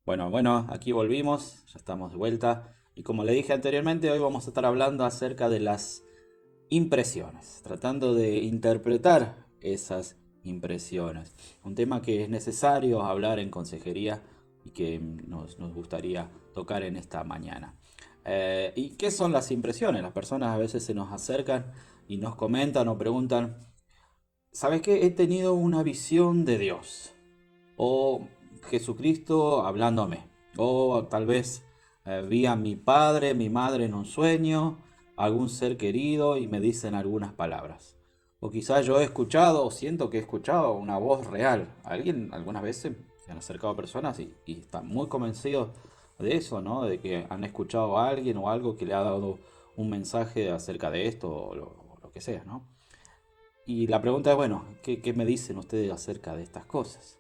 Bueno, aquí volvimos, ya estamos de vuelta. Y como le dije anteriormente, hoy vamos a estar hablando acerca de las impresiones, tratando de interpretar esas impresiones. Un tema que es necesario hablar en consejería y que nos gustaría tocar en esta mañana. ¿Y qué son las impresiones? Las personas a veces se nos acercan y nos comentan o preguntan, ¿sabes qué? He tenido una visión de Dios o Jesucristo hablándome, o tal vez vi a mi padre, mi madre en un sueño, algún ser querido y me dicen algunas palabras. O quizás yo he escuchado o siento que he escuchado una voz real. Alguien algunas veces se han acercado personas y están muy convencidos de eso, ¿no? De que han escuchado a alguien o algo que le ha dado un mensaje acerca de esto o lo que sea, ¿no? Y la pregunta es, bueno, ¿qué me dicen ustedes acerca de estas cosas?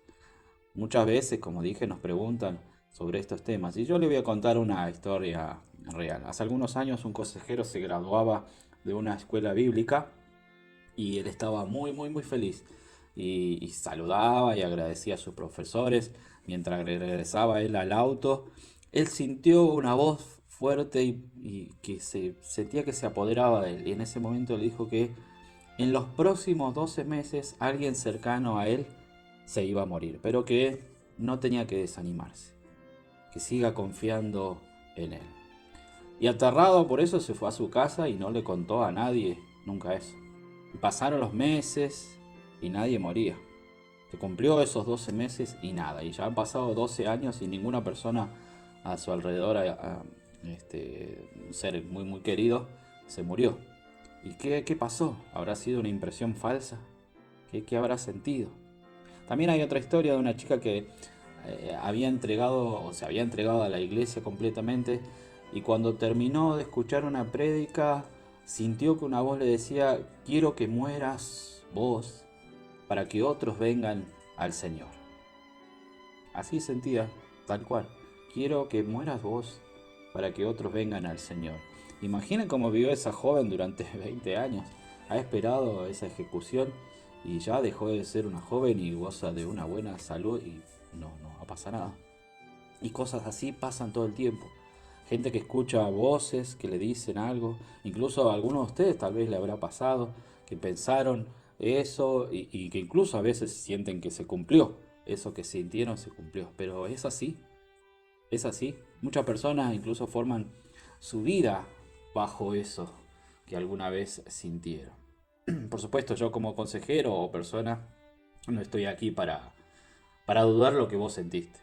Muchas veces, como dije, nos preguntan sobre estos temas y yo le voy a contar una historia real. Hace algunos años un consejero se graduaba de una escuela bíblica y él estaba muy feliz y saludaba y agradecía a sus profesores. Mientras regresaba él al auto, él sintió una voz fuerte y que se sentía que se apoderaba de él y en ese momento le dijo que en los próximos 12 meses alguien cercano a él se iba a morir, pero que no tenía que desanimarse, que siga confiando en él. Y aterrado por eso se fue a su casa y no le contó a nadie nunca eso. Y pasaron los meses y nadie moría. Se cumplió esos 12 meses y nada. Y ya han pasado 12 años y ninguna persona a su alrededor, un ser muy querido, se murió. ¿Y qué pasó? ¿Habrá sido una impresión falsa? ¿Qué habrá sentido? También hay otra historia de una chica que había entregado o se había entregado a la iglesia completamente y cuando terminó de escuchar una prédica sintió que una voz le decía, quiero que mueras vos para que otros vengan al Señor. Así sentía, tal cual. Quiero que mueras vos para que otros vengan al Señor. Imaginen cómo vivió esa joven durante 20 años. Ha esperado esa ejecución y ya dejó de ser una joven y goza de una buena salud y no va a pasar nada. Y cosas así pasan todo el tiempo. Gente que escucha voces que le dicen algo, incluso a algunos de ustedes tal vez le habrá pasado, que pensaron eso y que incluso a veces sienten que se cumplió. Eso que sintieron se cumplió. Pero es así, es así. Muchas personas incluso forman su vida bajo eso que alguna vez sintieron. Por supuesto, yo como consejero o persona no estoy aquí para dudar lo que vos sentiste.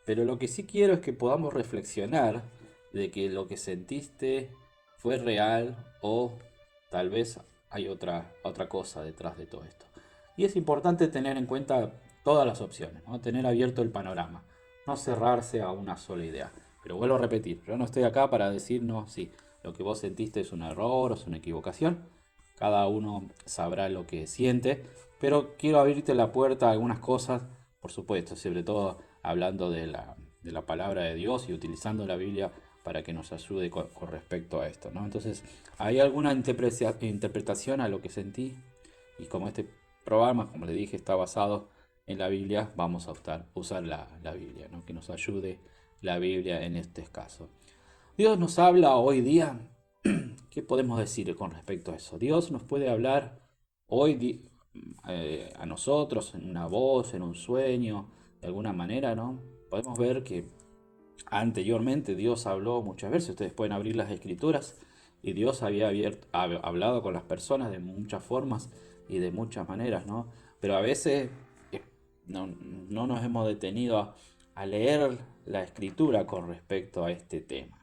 Pero lo que sí quiero es que podamos reflexionar de que lo que sentiste fue real o tal vez hay otra cosa detrás de todo esto. Y es importante tener en cuenta todas las opciones, ¿no? Tener abierto el panorama, no cerrarse a una sola idea. Pero vuelvo a repetir, yo no estoy acá para decir, no, sí, lo que vos sentiste es un error o es una equivocación. Cada uno sabrá lo que siente, pero quiero abrirte la puerta a algunas cosas, por supuesto, sobre todo hablando de la palabra de Dios y utilizando la Biblia para que nos ayude con respecto a esto, ¿no? Entonces, ¿hay alguna interpretación a lo que sentí? Y como este programa, como le dije, está basado en la Biblia, vamos a usar la Biblia, ¿no? Que nos ayude la Biblia en este caso. Dios nos habla hoy día. ¿Qué podemos decir con respecto a eso? Dios nos puede hablar hoy a nosotros en una voz, en un sueño, de alguna manera, ¿no? Podemos ver que anteriormente Dios habló muchas veces, ustedes pueden abrir las escrituras y Dios había hablado con las personas de muchas formas y de muchas maneras, ¿no? Pero a veces no nos hemos detenido a leer la escritura con respecto a este tema.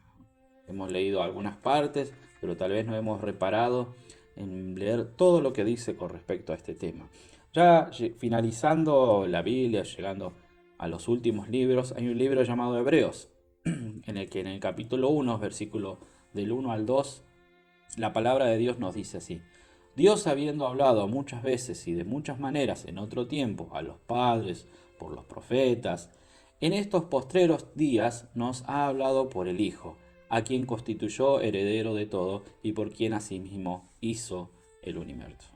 Hemos leído algunas partes, pero tal vez no hemos reparado en leer todo lo que dice con respecto a este tema. Ya finalizando la Biblia, llegando a los últimos libros, hay un libro llamado Hebreos, en el que en el capítulo 1, versículo del 1 al 2, la palabra de Dios nos dice así. Dios habiendo hablado muchas veces y de muchas maneras en otro tiempo a los padres, por los profetas, en estos postreros días nos ha hablado por el Hijo, a quien constituyó heredero de todo y por quien asimismo hizo el universo.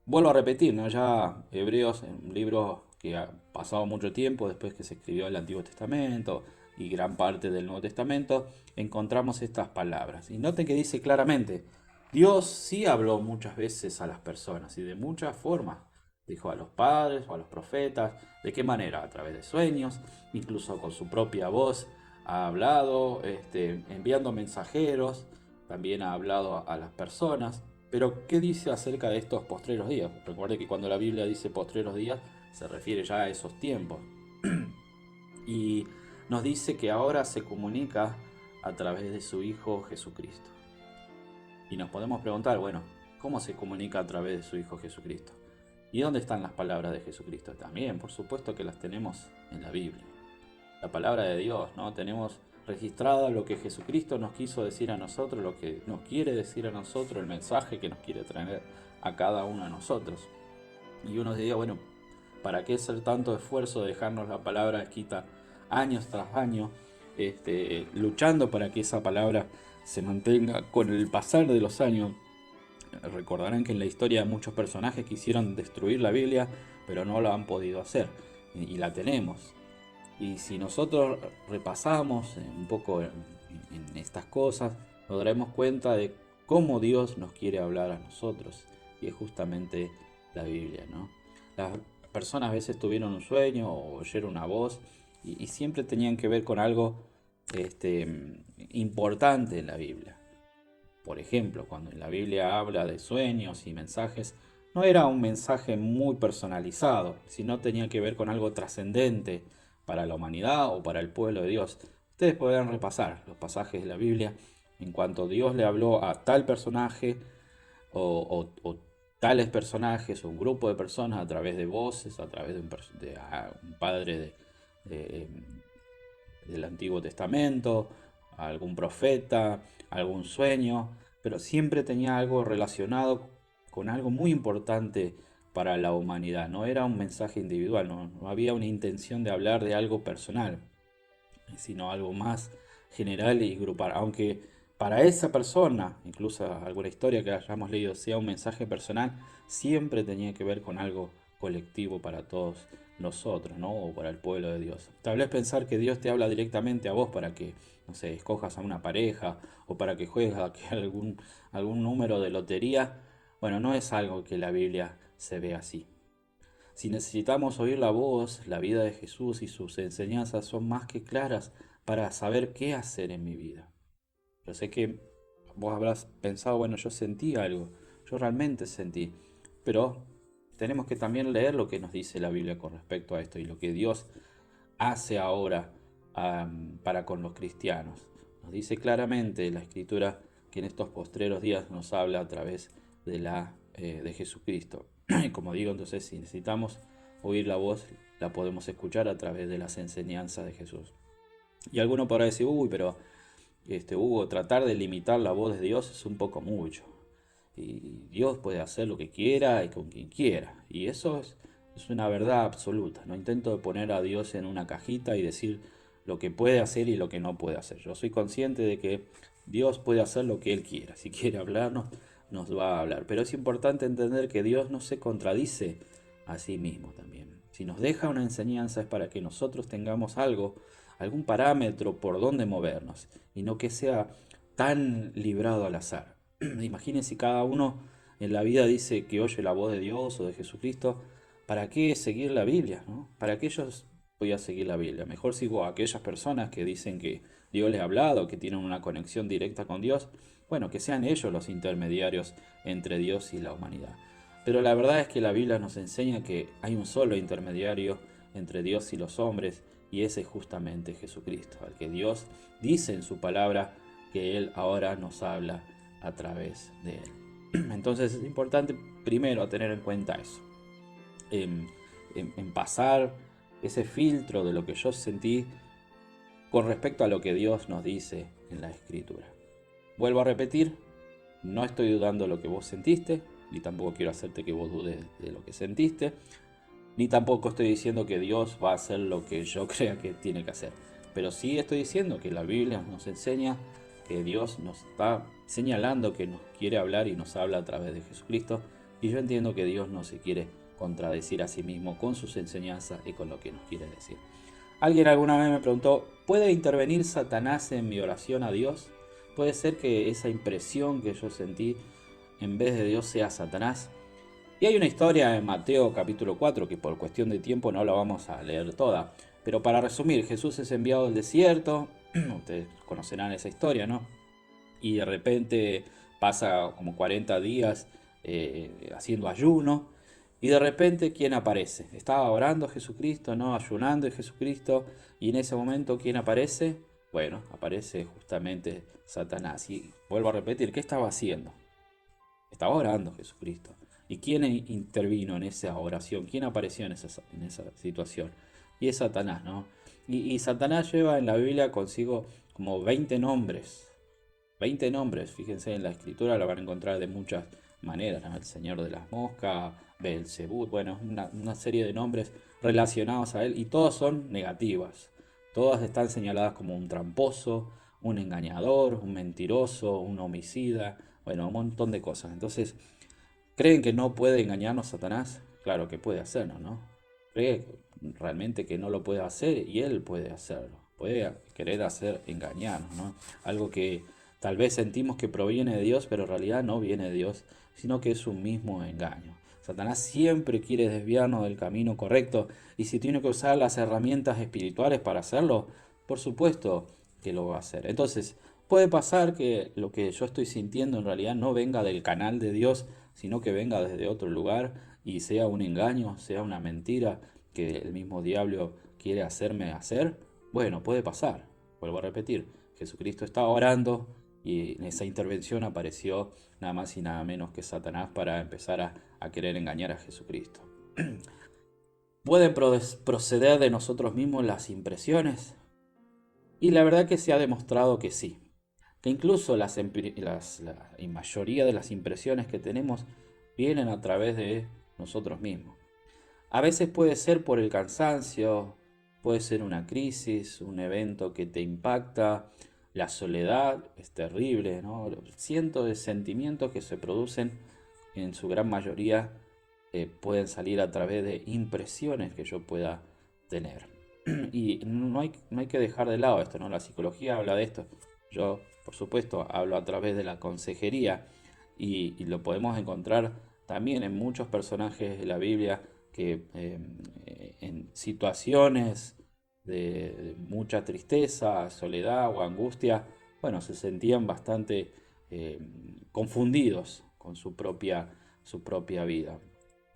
Vuelvo a repetir, ¿no? Ya Hebreos, un libro que pasado mucho tiempo después que se escribió el Antiguo Testamento y gran parte del Nuevo Testamento, encontramos estas palabras. Y noten que dice claramente, Dios sí habló muchas veces a las personas y de muchas formas. Dijo a los padres o a los profetas. ¿De qué manera? A través de sueños, incluso con su propia voz. Ha hablado, enviando mensajeros, también ha hablado a las personas. Pero, ¿qué dice acerca de estos postreros días? Recuerde que cuando la Biblia dice postreros días, se refiere ya a esos tiempos. Y nos dice que ahora se comunica a través de su Hijo Jesucristo. Y nos podemos preguntar, bueno, ¿cómo se comunica a través de su Hijo Jesucristo? ¿Y dónde están las palabras de Jesucristo? También, por supuesto que las tenemos en la Biblia. La palabra de Dios, ¿no? Tenemos registrado lo que Jesucristo nos quiso decir a nosotros, lo que nos quiere decir a nosotros, el mensaje que nos quiere traer a cada uno de nosotros. Y uno diría, bueno, ¿para qué hacer tanto esfuerzo de dejarnos la palabra escrita años tras años, luchando para que esa palabra se mantenga con el pasar de los años? Recordarán que en la historia hay muchos personajes quisieron destruir la Biblia, pero no lo han podido hacer. Y la tenemos. Y si nosotros repasamos un poco en estas cosas, nos daremos cuenta de cómo Dios nos quiere hablar a nosotros. Y es justamente la Biblia, ¿no? Las personas a veces tuvieron un sueño o oyeron una voz y siempre tenían que ver con algo importante en la Biblia. Por ejemplo, cuando en la Biblia habla de sueños y mensajes, no era un mensaje muy personalizado, sino tenía que ver con algo trascendente para la humanidad o para el pueblo de Dios. Ustedes podrán repasar los pasajes de la Biblia en cuanto Dios le habló a tal personaje o tales personajes o un grupo de personas a través de voces, a través de un padre de, del Antiguo Testamento, algún profeta, algún sueño, pero siempre tenía algo relacionado con algo muy importante para la humanidad. No era un mensaje individual, no había una intención de hablar de algo personal, sino algo más general y grupal. Aunque para esa persona, incluso alguna historia que hayamos leído sea un mensaje personal, siempre tenía que ver con algo colectivo para todos nosotros, ¿no? O para el pueblo de Dios. Tal vez pensar que Dios te habla directamente a vos para que, no sé, escojas a una pareja o para que juegues a algún número de lotería. Bueno, no es algo que la Biblia se ve así. Si necesitamos oír la voz, la vida de Jesús y sus enseñanzas son más que claras para saber qué hacer en mi vida. Yo sé que vos habrás pensado, bueno, yo sentí algo, yo realmente sentí, pero tenemos que también leer lo que nos dice la Biblia con respecto a esto y lo que Dios hace ahora para con los cristianos. Nos dice claramente la Escritura que en estos postreros días nos habla a través de Jesucristo. Y como digo, entonces si necesitamos oír la voz, la podemos escuchar a través de las enseñanzas de Jesús. Y alguno podrá decir, uy, pero Hugo, tratar de limitar la voz de Dios es un poco mucho. Y Dios puede hacer lo que quiera y con quien quiera. Y eso es una verdad absoluta. No intento poner a Dios en una cajita y decir lo que puede hacer y lo que no puede hacer. Yo soy consciente de que Dios puede hacer lo que Él quiera. Si quiere hablarnos, nos va a hablar. Pero es importante entender que Dios no se contradice a sí mismo también. Si nos deja una enseñanza es para que nosotros tengamos algún parámetro por donde movernos y no que sea tan librado al azar. Imagínense si cada uno en la vida dice que oye la voz de Dios o de Jesucristo, ¿para qué seguir la Biblia? ¿No? ¿Para qué ellos voy a seguir la Biblia? Mejor sigo a aquellas personas que dicen que Dios les ha hablado, que tienen una conexión directa con Dios. Bueno, que sean ellos los intermediarios entre Dios y la humanidad. Pero la verdad es que la Biblia nos enseña que hay un solo intermediario entre Dios y los hombres, y ese es justamente Jesucristo, al que Dios dice en su palabra que Él ahora nos habla a través de Él. Entonces es importante primero tener en cuenta eso, en pasar ese filtro de lo que yo sentí con respecto a lo que Dios nos dice en la Escritura. Vuelvo a repetir, no estoy dudando de lo que vos sentiste, ni tampoco quiero hacerte que vos dudes de lo que sentiste, ni tampoco estoy diciendo que Dios va a hacer lo que yo crea que tiene que hacer. Pero sí estoy diciendo que la Biblia nos enseña que Dios nos está señalando que nos quiere hablar y nos habla a través de Jesucristo. Y yo entiendo que Dios no se quiere contradecir a sí mismo con sus enseñanzas y con lo que nos quiere decir. Alguien alguna vez me preguntó, ¿puede intervenir Satanás en mi oración a Dios? ¿Puede ser que esa impresión que yo sentí en vez de Dios sea Satanás? Y hay una historia en Mateo capítulo 4 que por cuestión de tiempo no la vamos a leer toda. Pero para resumir, Jesús es enviado al desierto, ustedes conocerán esa historia, ¿no? Y de repente pasa como 40 días haciendo ayuno. Y de repente, ¿quién aparece? Estaba orando Jesucristo, ¿no? Ayunando en Jesucristo. Y en ese momento, ¿quién aparece? Bueno, aparece justamente Satanás. Y vuelvo a repetir, ¿qué estaba haciendo? Estaba orando Jesucristo. ¿Y quién intervino en esa oración? ¿Quién apareció en esa situación? Y es Satanás, ¿no? Y Satanás lleva en la Biblia consigo como 20 nombres. 20 nombres, fíjense en la escritura, la van a encontrar de muchas maneras, ¿no? El Señor de las Moscas, Belzebú, bueno, una serie de nombres relacionados a él y todas son negativas. Todas están señaladas como un tramposo, un engañador, un mentiroso, un homicida, bueno, un montón de cosas. Entonces, ¿creen que no puede engañarnos Satanás? Claro que puede hacerlo, ¿no? ¿Cree realmente que no lo puede hacer? Y él puede hacerlo. Puede querer hacer engañarnos, ¿no? Algo que tal vez sentimos que proviene de Dios, pero en realidad no viene de Dios, sino que es un mismo engaño. Satanás siempre quiere desviarnos del camino correcto y si tiene que usar las herramientas espirituales para hacerlo, por supuesto que lo va a hacer. Entonces, puede pasar que lo que yo estoy sintiendo en realidad no venga del canal de Dios, sino que venga desde otro lugar y sea un engaño, sea una mentira que el mismo diablo quiere hacerme hacer. Bueno, puede pasar. Vuelvo a repetir, Jesucristo estaba orando y en esa intervención apareció nada más y nada menos que Satanás para empezar a querer engañar a Jesucristo. ¿Pueden proceder de nosotros mismos las impresiones? Y la verdad que se ha demostrado que sí, que incluso la mayoría de las impresiones que tenemos vienen a través de nosotros mismos. A veces puede ser por el cansancio, puede ser una crisis, un evento que te impacta, la soledad es terrible, ¿no? Cientos de sentimientos que se producen, en su gran mayoría, pueden salir a través de impresiones que yo pueda tener. Y no hay que dejar de lado esto, ¿no? La psicología habla de esto. Yo, por supuesto, hablo a través de la consejería y lo podemos encontrar también en muchos personajes de la Biblia que en situaciones de mucha tristeza, soledad o angustia, bueno, se sentían bastante eh, confundidos con su propia vida.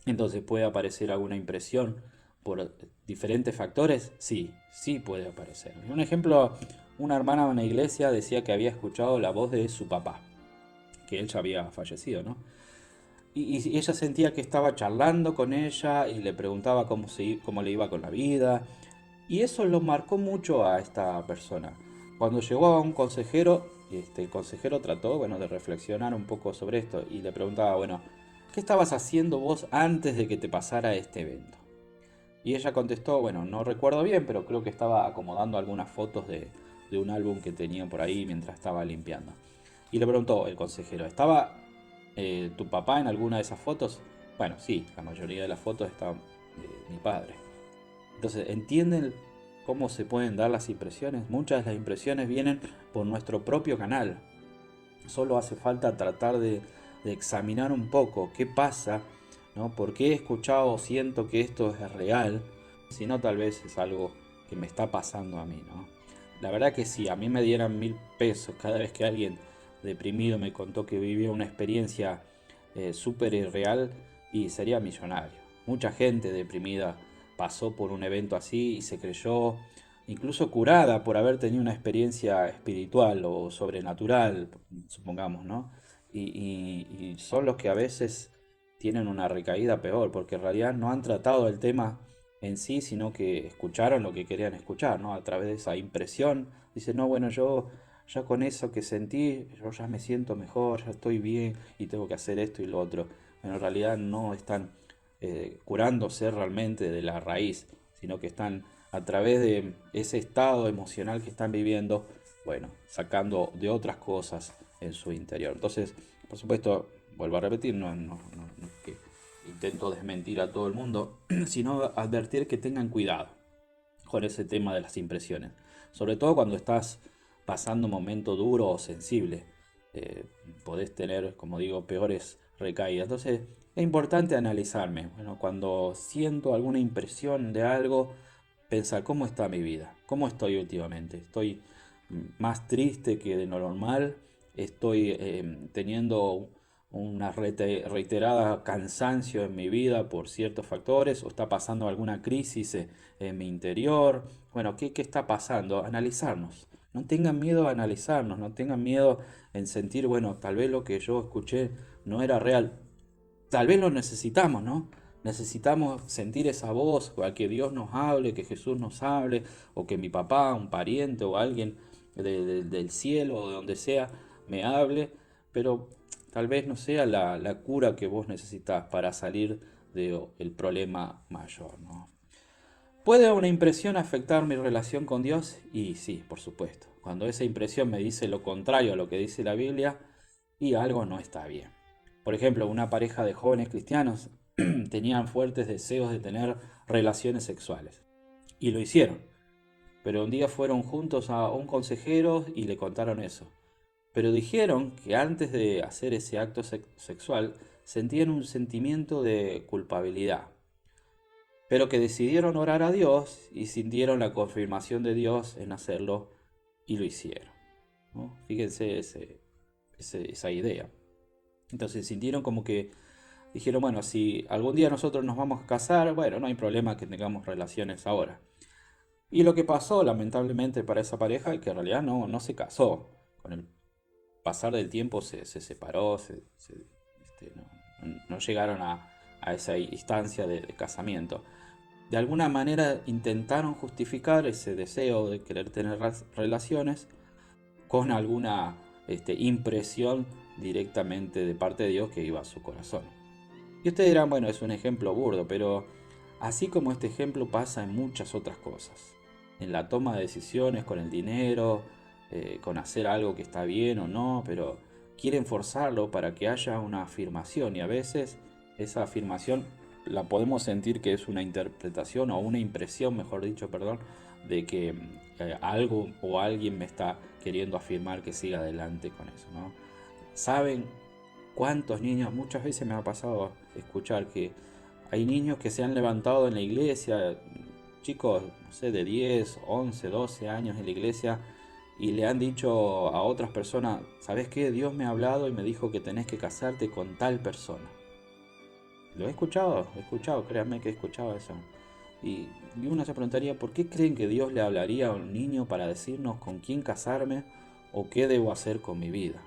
Entonces, ¿puede aparecer alguna impresión por diferentes factores? Sí, sí puede aparecer. Un ejemplo, una hermana de una iglesia decía que había escuchado la voz de su papá, que él ya había fallecido, ¿no? Y ella sentía que estaba charlando con ella y le preguntaba cómo le iba con la vida. Y eso lo marcó mucho a esta persona. Cuando llegó a un consejero, el consejero trató, bueno, de reflexionar un poco sobre esto y le preguntaba, bueno, ¿qué estabas haciendo vos antes de que te pasara este evento? Y ella contestó, bueno, no recuerdo bien, pero creo que estaba acomodando algunas fotos de un álbum que tenía por ahí mientras estaba limpiando. Y le preguntó el consejero, ¿estaba tu papá en alguna de esas fotos? Bueno, sí, la mayoría de las fotos estaba mi padre. Entonces, ¿entienden cómo se pueden dar las impresiones? Muchas de las impresiones vienen por nuestro propio canal. Solo hace falta tratar de examinar un poco qué pasa, ¿no? ¿Por qué he escuchado o siento que esto es real? Si no, tal vez es algo que me está pasando a mí, ¿no? La verdad que si a mí me dieran 1.000 pesos cada vez que alguien deprimido me contó que vivía una experiencia súper irreal, y sería millonario. Mucha gente deprimida pasó por un evento así y se creyó incluso curada por haber tenido una experiencia espiritual o sobrenatural, supongamos, ¿no? Y son los que a veces tienen una recaída peor, porque en realidad no han tratado el tema en sí, sino que escucharon lo que querían escuchar, ¿no? A través de esa impresión, dice, no, bueno, yo ya con eso que sentí, yo ya me siento mejor, ya estoy bien y tengo que hacer esto y lo otro. Pero en realidad no están curándose realmente de la raíz, sino que están a través de ese estado emocional que están viviendo, bueno, sacando de otras cosas en su interior. Entonces, por supuesto, vuelvo a repetir, no es que intento desmentir a todo el mundo, sino advertir que tengan cuidado con ese tema de las impresiones. Sobre todo cuando estás pasando un momento duro o sensible. Eh, Podés tener, como digo, peores recaídas. Entonces es importante analizarme. Bueno, cuando siento alguna impresión de algo, pensar cómo está mi vida, cómo estoy últimamente. Estoy más triste que de lo normal, estoy teniendo una reiterada cansancio en mi vida por ciertos factores, o está pasando alguna crisis en mi interior. Bueno, ¿qué está pasando? Analizarnos. No tengan miedo a analizarnos, no tengan miedo en sentir, bueno, tal vez lo que yo escuché no era real. Tal vez lo necesitamos, ¿no? Necesitamos sentir esa voz, o a que Dios nos hable, que Jesús nos hable, o que mi papá, un pariente o alguien del cielo o de donde sea me hable, pero tal vez no sea la cura que vos necesitas para salir del problema mayor, ¿no? ¿Puede una impresión afectar mi relación con Dios? Y sí, por supuesto. Cuando esa impresión me dice lo contrario a lo que dice la Biblia, y algo no está bien. Por ejemplo, una pareja de jóvenes cristianos tenían fuertes deseos de tener relaciones sexuales. Y lo hicieron. Pero un día fueron juntos a un consejero y le contaron eso. Pero dijeron que antes de hacer ese acto sexual sentían un sentimiento de culpabilidad, pero que decidieron orar a Dios y sintieron la confirmación de Dios en hacerlo y lo hicieron, ¿no? Fíjense esa idea. Entonces sintieron como que dijeron, bueno, si algún día nosotros nos vamos a casar, bueno, no hay problema que tengamos relaciones ahora. Y lo que pasó, lamentablemente, para esa pareja es que en realidad no se casó. Con el pasar del tiempo se separó, no llegaron a esa instancia de casamiento. De alguna manera intentaron justificar ese deseo de querer tener relaciones con alguna impresión directamente de parte de Dios que iba a su corazón. Y ustedes dirán, bueno, es un ejemplo burdo, pero así como este ejemplo pasa en muchas otras cosas. En la toma de decisiones con el dinero, con hacer algo que está bien o no, pero quieren forzarlo para que haya una afirmación y a veces esa afirmación la podemos sentir que es una interpretación o una impresión, mejor dicho, perdón, de que algo o alguien me está queriendo afirmar que siga adelante con eso, ¿no? ¿Saben cuántos niños? Muchas veces me ha pasado escuchar que hay niños que se han levantado en la iglesia, chicos, no sé, de 10, 11, 12 años en la iglesia, y le han dicho a otras personas, ¿sabes qué? Dios me ha hablado y me dijo que tenés que casarte con tal persona. Lo he escuchado, créanme que he escuchado eso. Y uno se preguntaría, ¿por qué creen que Dios le hablaría a un niño para decirnos con quién casarme o qué debo hacer con mi vida?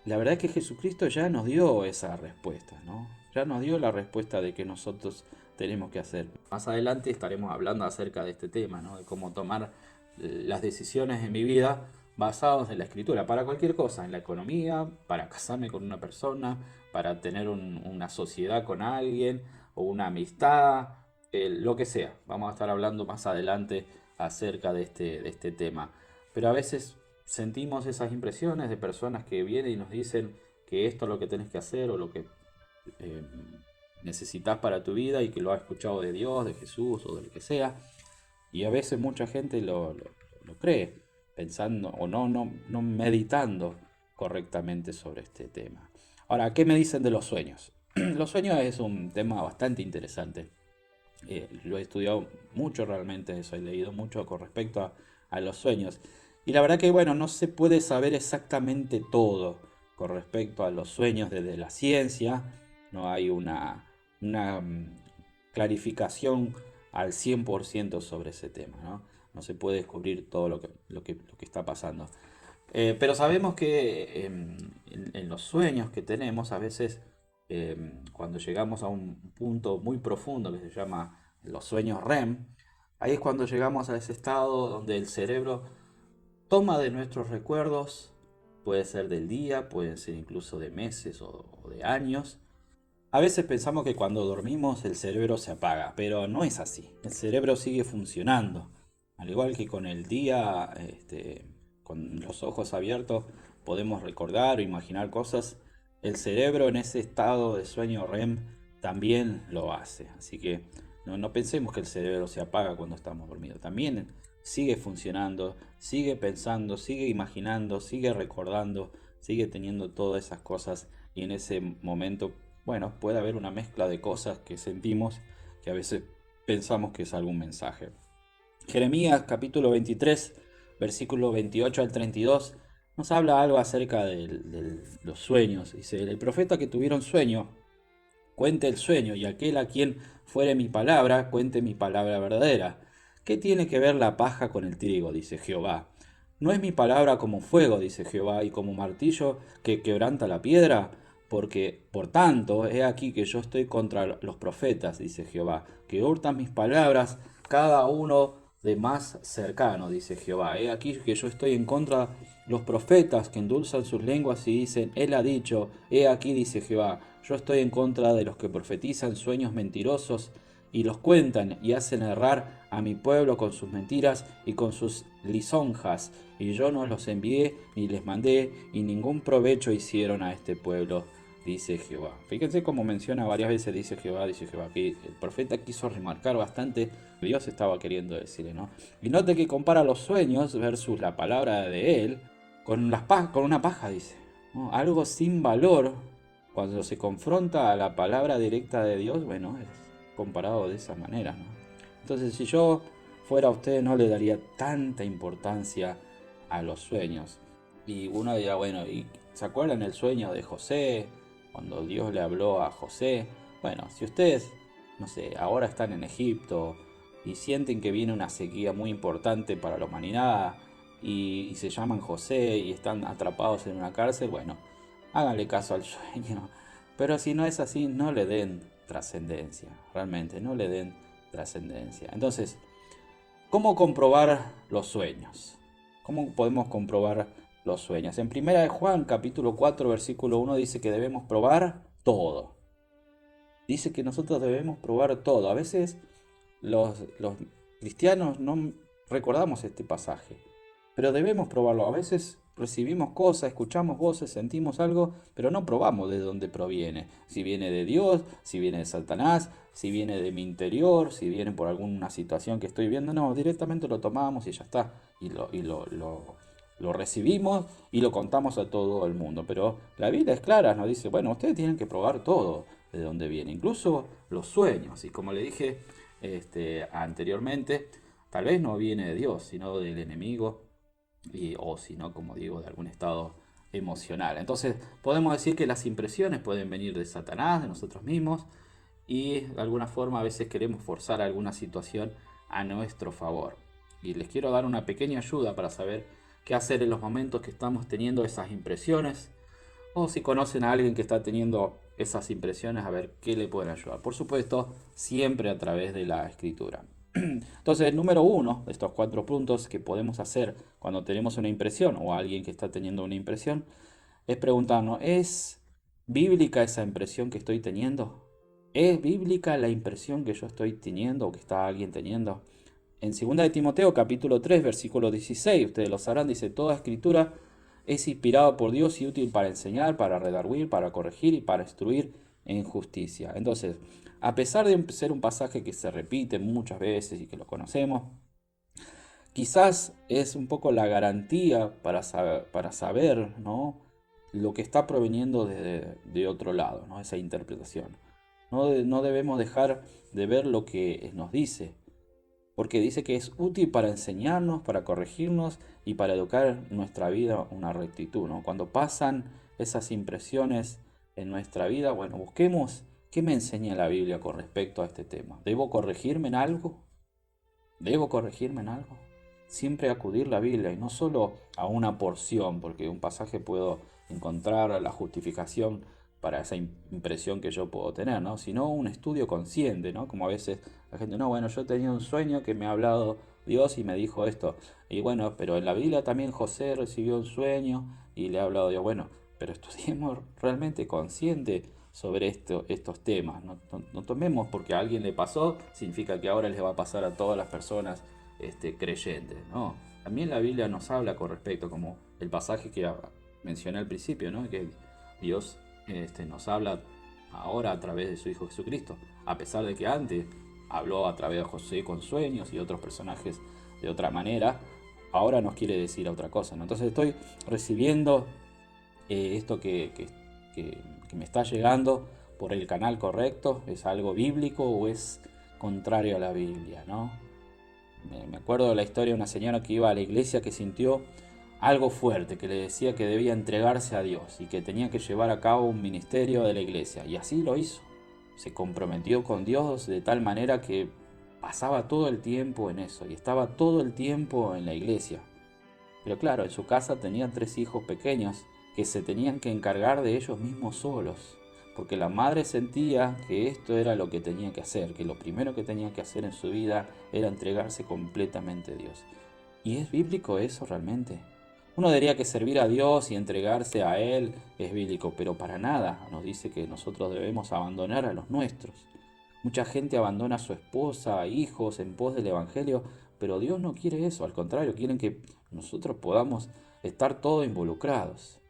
La verdad es que Jesucristo ya nos dio esa respuesta, ¿no? Ya nos dio la respuesta de que nosotros tenemos que hacer. Más adelante estaremos hablando acerca de este tema, ¿no? De cómo tomar las decisiones en mi vida basados en la escritura, para cualquier cosa, en la economía, para casarme con una persona, para tener una sociedad con alguien o una amistad, lo que sea. Vamos a estar hablando más adelante acerca de este tema. Pero a veces sentimos esas impresiones de personas que vienen y nos dicen que esto es lo que tenés que hacer o lo que eh, necesitas para tu vida y que lo has escuchado de Dios, de Jesús o del que sea. Y a veces mucha gente lo cree, pensando o no meditando correctamente sobre este tema. Ahora, ¿qué me dicen de los sueños? Los sueños es un tema bastante interesante. Lo he estudiado mucho realmente, eso he leído mucho con respecto a los sueños. Y la verdad que, bueno, no se puede saber exactamente todo con respecto a los sueños desde la ciencia. No hay una clarificación al 100% sobre ese tema, ¿no? No se puede descubrir todo lo que está pasando. Pero sabemos que en los sueños que tenemos, a veces cuando llegamos a un punto muy profundo que se llama los sueños REM, ahí es cuando llegamos a ese estado donde el cerebro toma de nuestros recuerdos, puede ser del día, puede ser incluso de meses o de años. A veces pensamos que cuando dormimos el cerebro se apaga, pero no es así. El cerebro sigue funcionando. Al igual que con el día, con los ojos abiertos, podemos recordar o imaginar cosas. El cerebro en ese estado de sueño REM también lo hace. Así que no pensemos que el cerebro se apaga cuando estamos dormidos. También sigue funcionando, sigue pensando, sigue imaginando, sigue recordando, sigue teniendo todas esas cosas. Y en ese momento, bueno, puede haber una mezcla de cosas que sentimos que a veces pensamos que es algún mensaje. Jeremías capítulo 23, versículo 28 al 32, nos habla algo acerca de los sueños. Dice, el profeta que tuvieron sueño, cuente el sueño, y aquel a quien fuere mi palabra, cuente mi palabra verdadera. ¿Qué tiene que ver la paja con el trigo? Dice Jehová. ¿No es mi palabra como fuego, dice Jehová, y como martillo que quebranta la piedra? Porque, por tanto, he aquí que yo estoy contra los profetas, dice Jehová, que hurtan mis palabras, cada uno de más cercano, dice Jehová. He aquí que yo estoy en contra de los profetas que endulzan sus lenguas y dicen, él ha dicho, he aquí, dice Jehová, yo estoy en contra de los que profetizan sueños mentirosos y los cuentan y hacen errar a mi pueblo con sus mentiras y con sus lisonjas. Y yo no los envié ni les mandé y ningún provecho hicieron a este pueblo, dice Jehová. Fíjense cómo menciona varias veces dice Jehová, dice Jehová. Que el profeta quiso remarcar bastante Dios estaba queriendo decirle, ¿no? Y note que compara los sueños versus la palabra de él con una paja, dice, ¿no? Algo sin valor. Cuando se confronta a la palabra directa de Dios, bueno, es comparado de esa manera, ¿no? Entonces, si yo fuera usted, no le daría tanta importancia a los sueños. Y uno dirá, bueno, ¿y se acuerdan el sueño de José? Cuando Dios le habló a José. Bueno, si ustedes, no sé, ahora están en Egipto y sienten que viene una sequía muy importante para la humanidad y se llaman José y están atrapados en una cárcel, bueno, háganle caso al sueño. Pero si no es así, no le den trascendencia. Realmente, no le den trascendencia. Entonces, ¿cómo comprobar los sueños? ¿Cómo podemos comprobar los sueños? En primera de Juan, capítulo 4, versículo 1, dice que debemos probar todo. Dice que nosotros debemos probar todo. A veces los cristianos no recordamos este pasaje, pero debemos probarlo. A veces recibimos cosas, escuchamos voces, sentimos algo, pero no probamos de dónde proviene. Si viene de Dios, si viene de Satanás, si viene de mi interior, si viene por alguna situación que estoy viendo. No, directamente lo tomamos y ya está. Y lo recibimos y lo contamos a todo el mundo. Pero la Biblia es clara, nos dice, bueno, ustedes tienen que probar todo de dónde viene, incluso los sueños. Y como le dije anteriormente, tal vez no viene de Dios, sino del enemigo o si no, como digo, de algún estado emocional. Entonces podemos decir que las impresiones pueden venir de Satanás, de nosotros mismos, y de alguna forma a veces queremos forzar alguna situación a nuestro favor. Y les quiero dar una pequeña ayuda para saber qué hacer en los momentos que estamos teniendo esas impresiones, o si conocen a alguien que está teniendo esas impresiones, a ver qué le pueden ayudar. Por supuesto, siempre a través de la escritura. Entonces, el número uno de estos 4 puntos que podemos hacer cuando tenemos una impresión o alguien que está teniendo una impresión es preguntarnos, ¿es bíblica esa impresión que estoy teniendo? ¿Es bíblica la impresión que yo estoy teniendo o que está alguien teniendo? En 2 de Timoteo capítulo 3 versículo 16, ustedes lo sabrán, dice, toda escritura es inspirada por Dios y útil para enseñar, para redarguir, para corregir y para instruir en justicia. Entonces, a pesar de ser un pasaje que se repite muchas veces y que lo conocemos, quizás es un poco la garantía para saber, ¿no?, lo que está proveniendo de otro lado, ¿no?, esa interpretación. No debemos dejar de ver lo que nos dice, porque dice que es útil para enseñarnos, para corregirnos y para educar nuestra vida una rectitud, ¿no? Cuando pasan esas impresiones en nuestra vida, bueno, busquemos qué me enseña la Biblia con respecto a este tema. ¿Debo corregirme en algo? ¿Debo corregirme en algo? Siempre acudir a la Biblia y no solo a una porción, porque un pasaje puedo encontrar la justificación para esa impresión que yo puedo tener, ¿no? Sino un estudio consciente, ¿no? Como a veces la gente, no, bueno, yo tenía un sueño que me ha hablado Dios y me dijo esto. Y bueno, pero en la Biblia también José recibió un sueño y le ha hablado Dios. Bueno, pero estudiemos realmente consciente sobre estos temas. No tomemos porque a alguien le pasó, significa que ahora les va a pasar a todas las personas creyentes, ¿no? También la Biblia nos habla con respecto, como el pasaje que mencioné al principio, ¿no? Que Dios nos habla ahora a través de su Hijo Jesucristo, a pesar de que antes habló a través de José con sueños y otros personajes de otra manera, ahora nos quiere decir otra cosa, ¿no? Entonces estoy recibiendo esto que me está llegando por el canal correcto, ¿es algo bíblico o es contrario a la Biblia, ¿no? Me acuerdo de la historia de una señora que iba a la iglesia que sintió algo fuerte, que le decía que debía entregarse a Dios y que tenía que llevar a cabo un ministerio de la iglesia. Y así lo hizo. Se comprometió con Dios de tal manera que pasaba todo el tiempo en eso y estaba todo el tiempo en la iglesia. Pero claro, en su casa tenía 3 hijos pequeños que se tenían que encargar de ellos mismos solos, porque la madre sentía que esto era lo que tenía que hacer, que lo primero que tenía que hacer en su vida era entregarse completamente a Dios. ¿Y es bíblico eso realmente? Uno diría que servir a Dios y entregarse a Él es bíblico, pero para nada nos dice que nosotros debemos abandonar a los nuestros. Mucha gente abandona a su esposa, hijos en pos del Evangelio, pero Dios no quiere eso, al contrario, quiere que nosotros podamos estar todos involucrados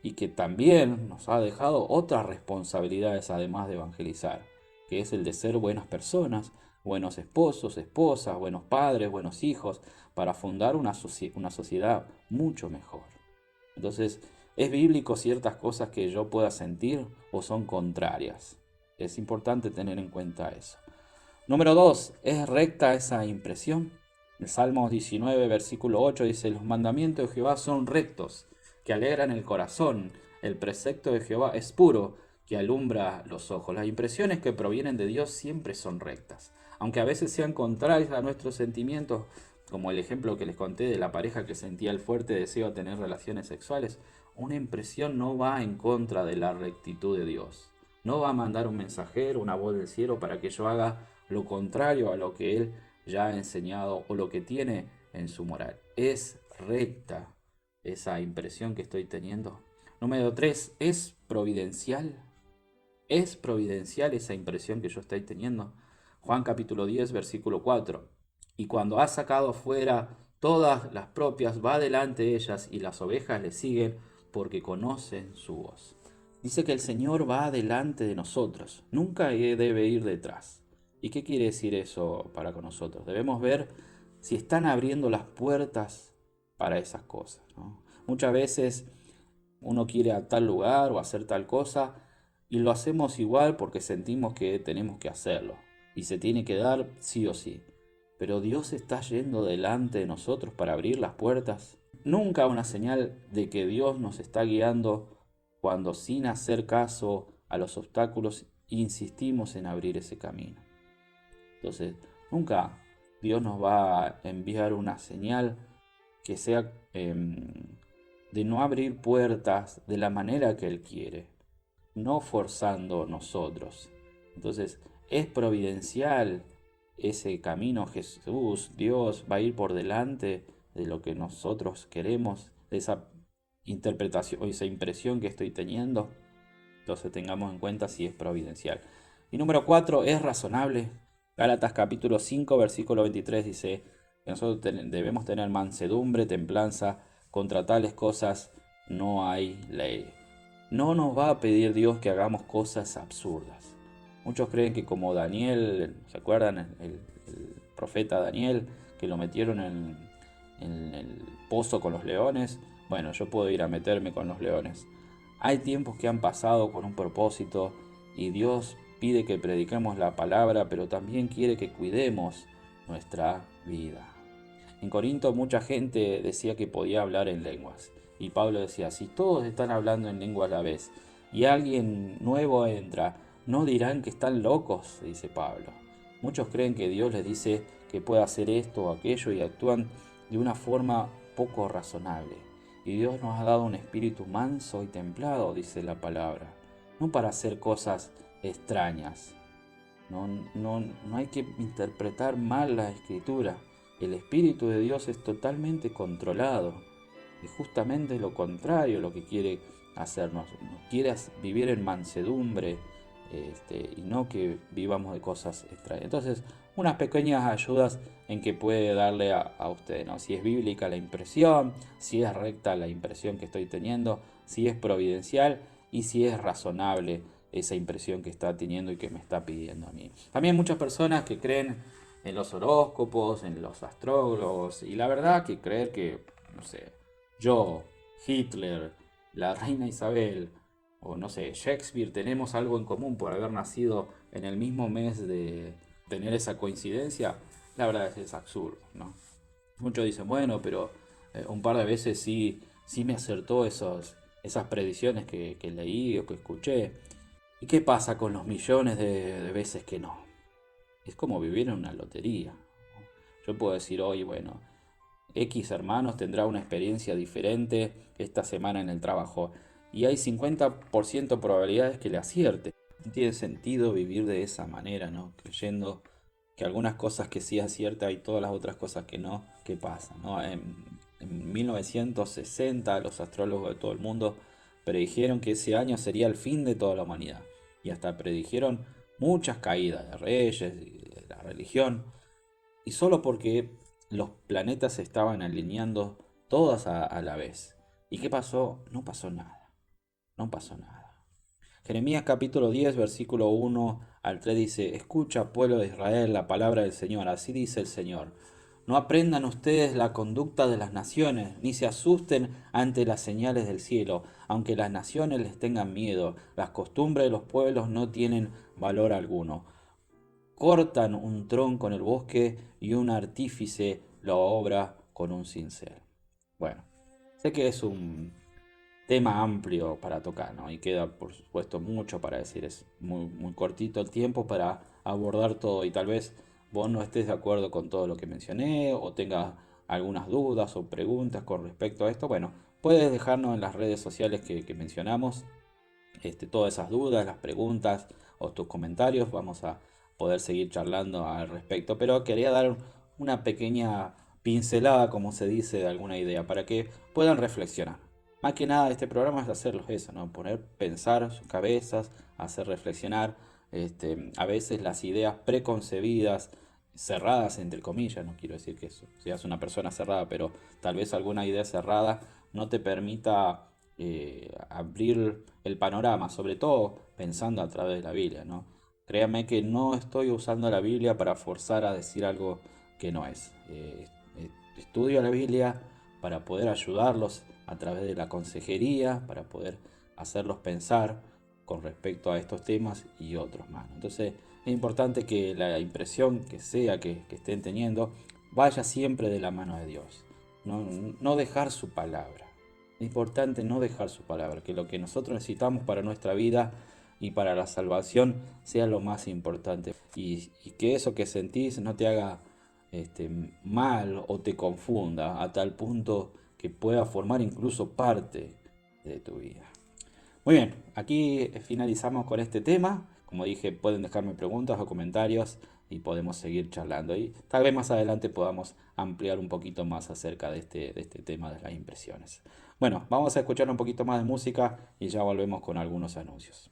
y que también nos ha dejado otras responsabilidades además de evangelizar, que es el de ser buenas personas, buenos esposos, esposas, buenos padres, buenos hijos, para fundar una sociedad mucho mejor. Entonces, ¿es bíblico ciertas cosas que yo pueda sentir o son contrarias? Es importante tener en cuenta eso. Número 2, ¿es recta esa impresión? El Salmos 19, versículo 8 dice, los mandamientos de Jehová son rectos, que alegran el corazón. El precepto de Jehová es puro, que alumbra los ojos. Las impresiones que provienen de Dios siempre son rectas, aunque a veces sean contrarias a nuestros sentimientos, como el ejemplo que les conté de la pareja que sentía el fuerte deseo de tener relaciones sexuales. Una impresión no va en contra de la rectitud de Dios. No va a mandar un mensajero, una voz del cielo para que yo haga lo contrario a lo que Él ya ha enseñado o lo que tiene en su moral. Es recta esa impresión que estoy teniendo. Número 3, ¿es providencial? ¿Es providencial esa impresión que yo estoy teniendo? Juan capítulo 10, versículo 4. Y cuando ha sacado fuera todas las propias, va delante de ellas y las ovejas le siguen porque conocen su voz. Dice que el Señor va delante de nosotros, nunca debe ir detrás. ¿Y qué quiere decir eso para con nosotros? Debemos ver si están abriendo las puertas para esas cosas, ¿no? Muchas veces uno quiere a tal lugar o hacer tal cosa y lo hacemos igual porque sentimos que tenemos que hacerlo y se tiene que dar sí o sí. Pero Dios está yendo delante de nosotros para abrir las puertas. Nunca una señal de que Dios nos está guiando cuando sin hacer caso a los obstáculos insistimos en abrir ese camino. Entonces, nunca Dios nos va a enviar una señal que sea de no abrir puertas de la manera que Él quiere, no forzando nosotros. Entonces, es providencial ese camino. Jesús, Dios, va a ir por delante de lo que nosotros queremos, de esa interpretación o esa impresión que estoy teniendo. Entonces, tengamos en cuenta si es providencial. Y número 4, ¿es razonable? Gálatas capítulo 5, versículo 23 dice que nosotros debemos tener mansedumbre, templanza, contra tales cosas no hay ley. No nos va a pedir Dios que hagamos cosas absurdas. Muchos creen que como Daniel, ¿se acuerdan? El profeta Daniel, que lo metieron en el pozo con los leones. Bueno, yo puedo ir a meterme con los leones. Hay tiempos que han pasado con un propósito y Dios pide que prediquemos la palabra, pero también quiere que cuidemos nuestra vida. En Corinto mucha gente decía que podía hablar en lenguas. Y Pablo decía, si todos están hablando en lengua a la vez y alguien nuevo entra, ¿no dirán que están locos? Dice Pablo. Muchos creen que Dios les dice que puede hacer esto o aquello y actúan de una forma poco razonable. Y Dios nos ha dado un espíritu manso y templado, dice la palabra, no para hacer cosas extrañas. No hay que interpretar mal la escritura. El Espíritu de Dios es totalmente controlado. Es justamente lo contrario lo que quiere hacernos. Nos quiere vivir en mansedumbre, y no que vivamos de cosas extrañas. Entonces, unas pequeñas ayudas en que puede darle a usted, ¿no? Si es bíblica la impresión, si es recta la impresión que estoy teniendo, si es providencial y si es razonable esa impresión que está teniendo y que me está pidiendo a mí. También muchas personas que creen en los horóscopos, en los astrólogos, y la verdad que creer que, no sé, yo, Hitler, la reina Isabel, o no sé, Shakespeare, tenemos algo en común por haber nacido en el mismo mes de tener esa coincidencia, la verdad es absurdo, ¿no? Muchos dicen, bueno, pero un par de veces sí me acertó esas predicciones que leí o que escuché. ¿Y qué pasa con los millones de veces que no? Es como vivir en una lotería. Yo puedo decir hoy, bueno, X hermanos tendrá una experiencia diferente esta semana en el trabajo y hay 50% probabilidades que le acierte. No tiene sentido vivir de esa manera, ¿no? Creyendo que algunas cosas que sí acierta y todas las otras cosas que no, ¿qué pasa? ¿No? En 1960 los astrólogos de todo el mundo predijeron que ese año sería el fin de toda la humanidad y hasta predijeron muchas caídas de reyes y de la religión y solo porque los planetas se estaban alineando todas a la vez. ¿Y qué pasó? No pasó nada, no pasó nada. Jeremías capítulo 10, versículo 1 al 3 dice, escucha, pueblo de Israel, la palabra del Señor, así dice el Señor. No aprendan ustedes la conducta de las naciones, ni se asusten ante las señales del cielo, aunque las naciones les tengan miedo, las costumbres de los pueblos no tienen valor alguno. Cortan un tronco en el bosque y un artífice lo obra con un cincel. Bueno, sé que es un tema amplio para tocar, ¿no? Y queda, por supuesto, mucho para decir. Es muy cortito el tiempo para abordar todo y tal vez vos no estés de acuerdo con todo lo que mencioné o tengas algunas dudas o preguntas con respecto a esto. Bueno, puedes dejarnos en las redes sociales que mencionamos todas esas dudas, las preguntas o tus comentarios. Vamos a poder seguir charlando al respecto. Pero quería dar una pequeña pincelada, como se dice, de alguna idea para que puedan reflexionar. Más que nada, este programa es hacerlos eso, ¿no? Poner, pensar sus cabezas, hacer reflexionar. A veces las ideas preconcebidas, cerradas entre comillas, no quiero decir que seas una persona cerrada, pero tal vez alguna idea cerrada no te permita abrir el panorama, sobre todo pensando a través de la Biblia, ¿no? Créanme que no estoy usando la Biblia para forzar a decir algo que no es. Estudio la Biblia para poder ayudarlos a través de la consejería, para poder hacerlos pensar con respecto a estos temas y otros más. Entonces es importante que la impresión que sea que estén teniendo vaya siempre de la mano de Dios. No dejar su palabra. Es importante no dejar su palabra, que lo que nosotros necesitamos para nuestra vida y para la salvación sea lo más importante. Y que eso que sentís no te haga mal o te confunda a tal punto que pueda formar incluso parte de tu vida. Muy bien, aquí finalizamos con este tema. Como dije, pueden dejarme preguntas o comentarios y podemos seguir charlando. Y tal vez más adelante podamos ampliar un poquito más acerca de este tema de las impresiones. Bueno, vamos a escuchar un poquito más de música y ya volvemos con algunos anuncios.